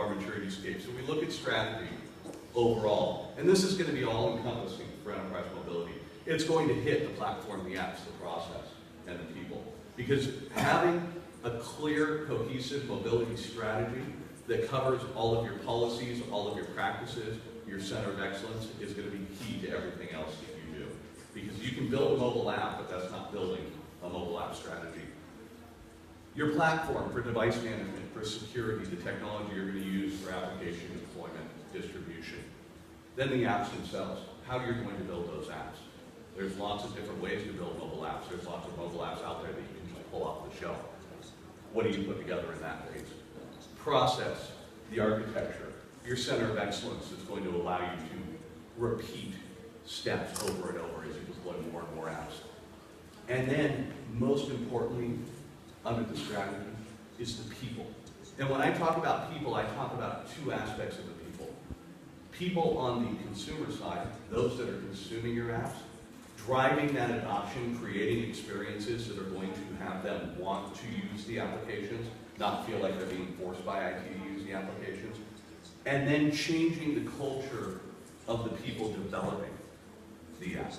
our maturity stage. So we look at strategy overall, and this is going to be all-encompassing for enterprise mobility. It's going to hit the platform, the apps, the process, and the people. Because having a clear, cohesive mobility strategy that covers all of your policies, all of your practices, your center of excellence is going to be key to everything else that you do. Because you can build a mobile app, but that's not building a mobile app strategy. Your platform for device management, for security, the technology you're going to use for application deployment, distribution. Then the apps themselves, how you're going to build those apps. There's lots of different ways to build mobile apps. There's lots of mobile apps out there that you can just pull off the shelf. What do you put together in that phase? Process, the architecture, your center of excellence is going to allow you to repeat steps over and over as you deploy more and more apps. And then, most importantly, under the strategy, is the people. And when I talk about people, I talk about two aspects of the people. People on the consumer side, those that are consuming your apps, driving that adoption, creating experiences that are going to have them want to use the applications, not feel like they're being forced by IT to use the applications, and then changing the culture of the people developing the apps.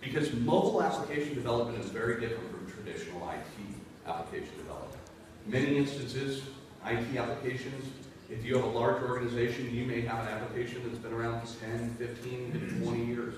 Because mobile application development is very different from traditional IT application development. Many instances, IT applications, if you have a large organization, you may have an application that's been around for 10, 15, to 20 years.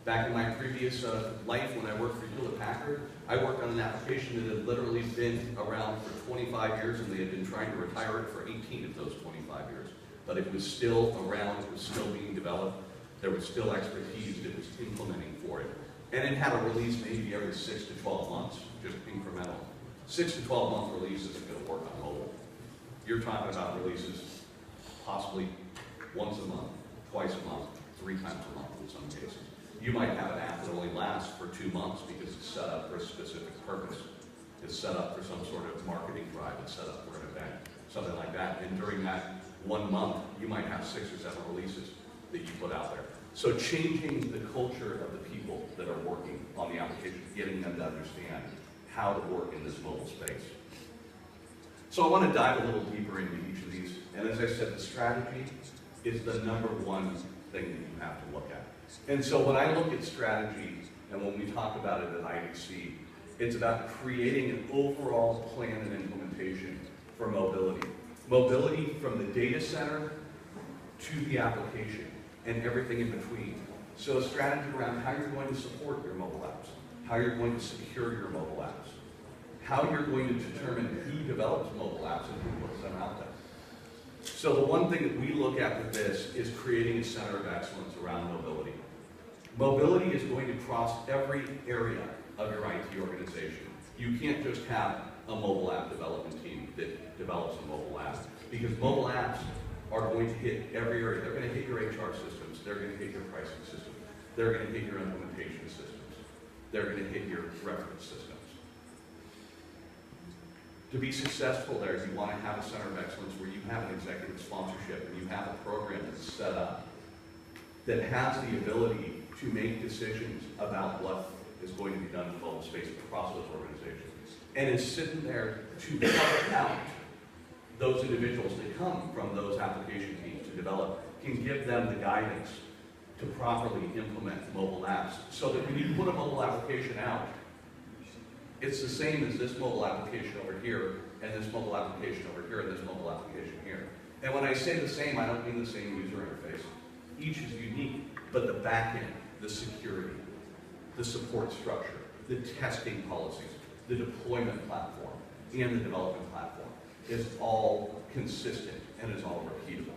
Back in my previous life, when I worked for Hewlett-Packard, I worked on an application that had literally been around for 25 years, and they had been trying to retire it for 18 of those 25 years. But it was still around, it was still being developed, there was still expertise that was implementing for it. And it had a release maybe every 6 to 12 months, just incremental. 6 to 12 month release isn't going to work on mobile. You're talking about releases possibly once a month, twice a month, 3 times a month in some cases. You might have an app that only lasts for 2 months because it's set up for a specific purpose. It's set up for some sort of marketing drive. It's set up for an event, something like that. And during that 1 month, you might have 6 or 7 releases that you put out there. So changing the culture of the people that are working on the application, getting them to understand how to work in this mobile space. So I want to dive a little deeper into each of these. And as I said, the strategy is the #1 thing that you have to look at. And so when I look at strategy, and when we talk about it at IDC, it's about creating an overall plan and implementation for mobility. Mobility from the data center to the application and everything in between. So a strategy around how you're going to support your mobile apps, how you're going to secure your mobile apps, how you're going to determine who develops mobile apps and who puts them out there. So the one thing that we look at with this is creating a center of excellence around mobility. Mobility is going to cross every area of your IT organization. You can't just have a mobile app development team that develops a mobile app, because mobile apps are going to hit every area. They're going to hit your HR systems. They're going to hit your pricing system. They're going to hit your implementation systems. They're going to hit your reference systems. To be successful there, you want to have a center of excellence where you have an executive sponsorship and you have a program that's set up that has the ability to make decisions about what is going to be done in the mobile space across those organizations, and is sitting there to help out those individuals that come from those application teams to develop, can give them the guidance to properly implement mobile apps, so that when you put a mobile application out, it's the same as this mobile application over here, and this mobile application over here, and this mobile application here. And when I say the same, I don't mean the same user interface. Each is unique, but the back end, the security, the support structure, the testing policies, the deployment platform, and the development platform is all consistent and is all repeatable.